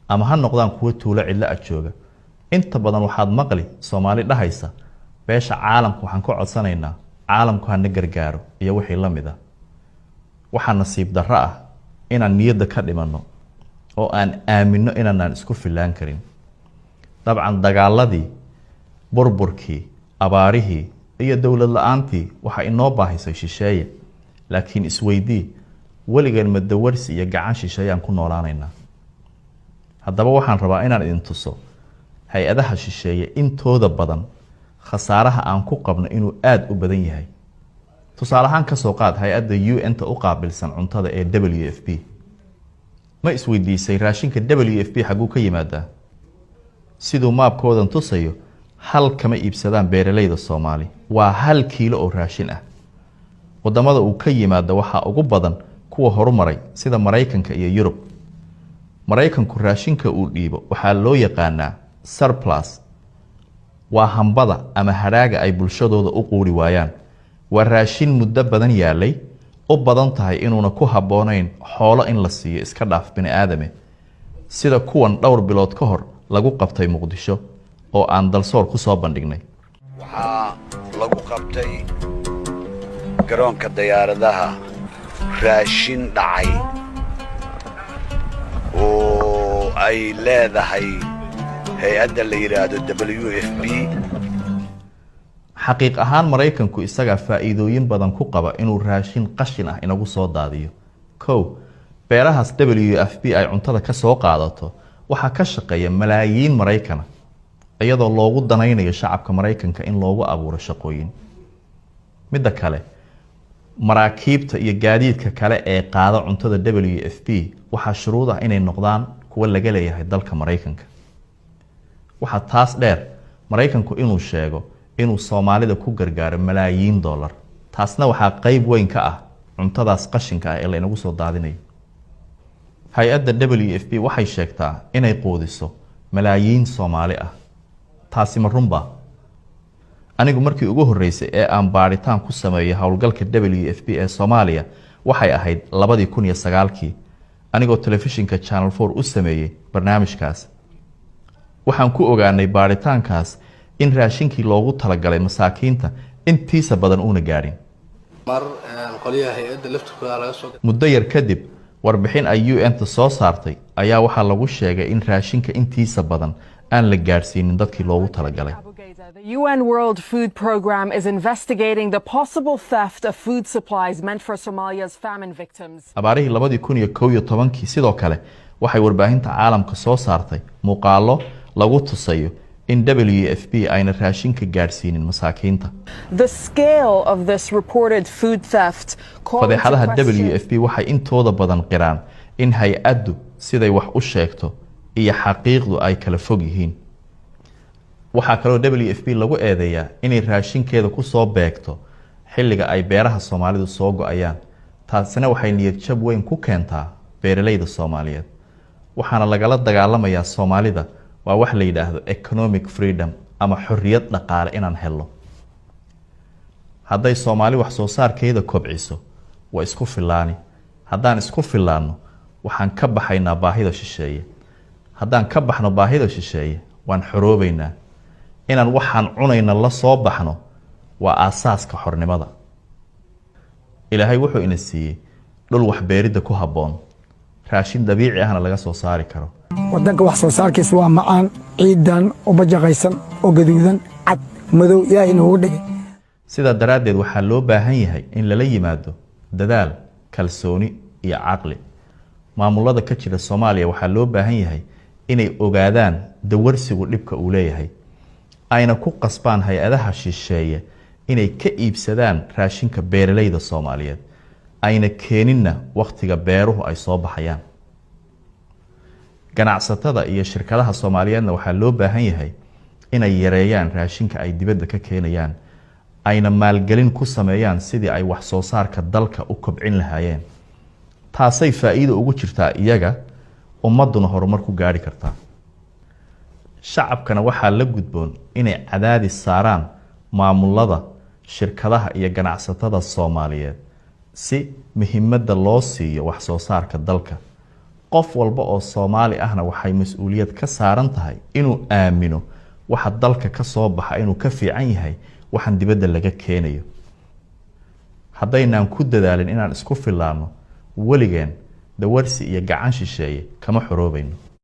ama ha noqdaan kuwa tuulo cidla jooga inta badan waxaad maqli Soomaali dhahaysa beesha caalamku waxaan ku codsanaynaa caalamku hana gargaaro iyo wixii la mid ah waxa nasiib darro ah inaan niyadda ka dhimano oo aan aamino inaan isku filaan karin dabcan dagaaladii burburkii abaarihii iyo dawlad la'aantii waxa inoo baahisay shisheeye laakiin isweydii waligan madawarsi iyo gacan shisheeyaan ku noolaanaynaa haddaba waxaan rabaa inaan idin tuso hay-adaha shisheeye intooda badan khasaaraha aan ku qabno inuu aad u badan yahay tusaale ahaan ka soo qaad hay-adda UN-ta u qaabilsan cuntada ee WFP ma isweydiisay raashinka WFP xaguu ka yimaadaa sidoo maabkoodan tusayo hal kama iibsadaan beeralayda Soomaali waa 1 kiilo oo raashin ah wadamada uu ka yimaado waxa ugu badan kuwa horumaray sida Mareykanka iyo Yurub Mareykanku raashinka uu dhiibo waxa loo yaqaanaa surplus waa hambada ama haraaga ay bulshadooda u quuri waayaan waa raashin muddo badan yaalay u badan tahay inuuna ku haboonayn xoolo in la siiyo iska dhaaf bini aadame sida kuwan dhowr bilood ka hor lagu qabtay Muqdisho oo aan dalsoor ku soo bandhignay waxa lagu qabtay garoonka diyaaradaha raashin dhacay oo ay leedahay hay-adda la yiraahdo WFP xaqiiq ahaan Mareykanku isaga faa'iidooyin badan ku qaba inuu raashin qashin ah inagu soo daadiyo beerahaas WFP ay cuntada ka soo qaadato waxa ka shaqeeya malaayiin Mareykan iyadoo loogu danaynayo shacabka Mareykanka in loogu abuuro shaqooyin midda kale maraakiibta iyo gaadiidka kale ee qaada cuntada WFP waxa shuruud ah inay noqdaan kuwa laga leeyahay dalka Mareykanka waxa taas dheer Mareykanku inuu sheego inuu Soomaalida ku gargaaro malaayiin dollar taasna waxa qayb weyn ka ah cuntadaas qashinka ah ee la inagu soo daadinayo hay-adda WFP waxay sheegtaa inay qoodiso malaayiin Soomaali ah taasi ma runba anigu markii ugu horeysay ee aan baaritaan ku sameeyay hawlgalka WFP ee Soomaaliya waxay ahayd 2009kii anigoo telefishinka Channel 4 u sameeyay barnaamijkaas waxaan ku ogaanay baaritaankaas in raashinkii loogu talagalay masaakiinta intiisa badan una gaarin mar qoliyaha hay'adda laftirkooda laga soo muddo yar kadib warbixin ay UN-ta soo saartay ayaa waxa lagu sheegay in raashinka intiisa badan aan la gaarsiinin dadkii loogu talagalay The UN World Food Programme is investigating the possible theft of food supplies meant for Somalia's famine victims. abaarihii 2011kii sidoo kale waxay warbaahinta caalamka soo saartay muuqaalo lagu tusayo in WFP ayna raashinka gaarsiinin masaakiinta The scale of this reported food theft fadeexadaha WFP waxay intooda badan qiraan in hay-addu siday wax u sheegto iyo xaqiiqdu ay kala fog yihiin waxa kaloo WFP lagu eedeeyaa inay raashinkeeda ku soo beegto xilliga ay beeraha Soomaalidu soo go'ayaan taasina waxay niyad jab weyn ku keentaa beeralayda Soomaaliyeed waxaana lagala dagaalamayaa Soomaalida waa wax la yiraahdo economic freedom ama xorriyad dhaqaale inaan helno hadday Soomaali wax soo saarkeeda kobciso waa isku filaani haddaan isku filaano waxaan ka baxaynaa baahida shisheeye haddaan ka baxno baahida shisheeye waan xoroobaynaa inaan waxaan cunayna la soo baxno waa aasaaska xornimada ilaahay wuxuu ina siiyey dhul wax beeridda ku habboon raashin dabiici ahna laga soo saari karo wadanka wax soo saarkiisa waa macaan ciidan oo bajaqaysan oo gaduudan cad madow ilaahay inuu dhigay sida daraadeed waxaa loo baahan yahay in lala yimaado dadaal kalsooni iyo caqli maamulada ka jira Soomaaliya waxaa loo baahan yahay inay ogaadaan dawarsigu dhibka uu leeyahay ayna ku qasbaan hay-adaha shisheeye inay ka iibsadaan raashinka beeralayda Soomaaliyeed ayna keenina waqtiga beeruhu ay soo baxayaan ganacsatada iyo shirkadaha Soomaaliyeedna waxaa loo baahan yahay inay yareeyaan raashinka ay dibadda ka keenayaan ayna maalgelin ku sameeyaan sidii ay wax soo saarka dalka u kobcin lahaayeen taasay faa'iido ugu jirtaa iyaga ummaduna horumar ku gaari kartaa shacabkana waxaa la gudboon inay cadaadis saaraan maamulada shirkadaha iyo ganacsatada Soomaaliyeed si muhiimadda loo siiyo wax soo saarka dalka qof walba oo Soomaali ahna waxay mas'uuliyad ka saaran tahay inuu aamino waxa dalka ka soo baxa inuu ka fiican yahay waxan dibadda laga keenayo. Haddaynan ku dadaalin inaan isku filaano waligeen dawarsi iyo gacan shisheeye kama xoroobayno.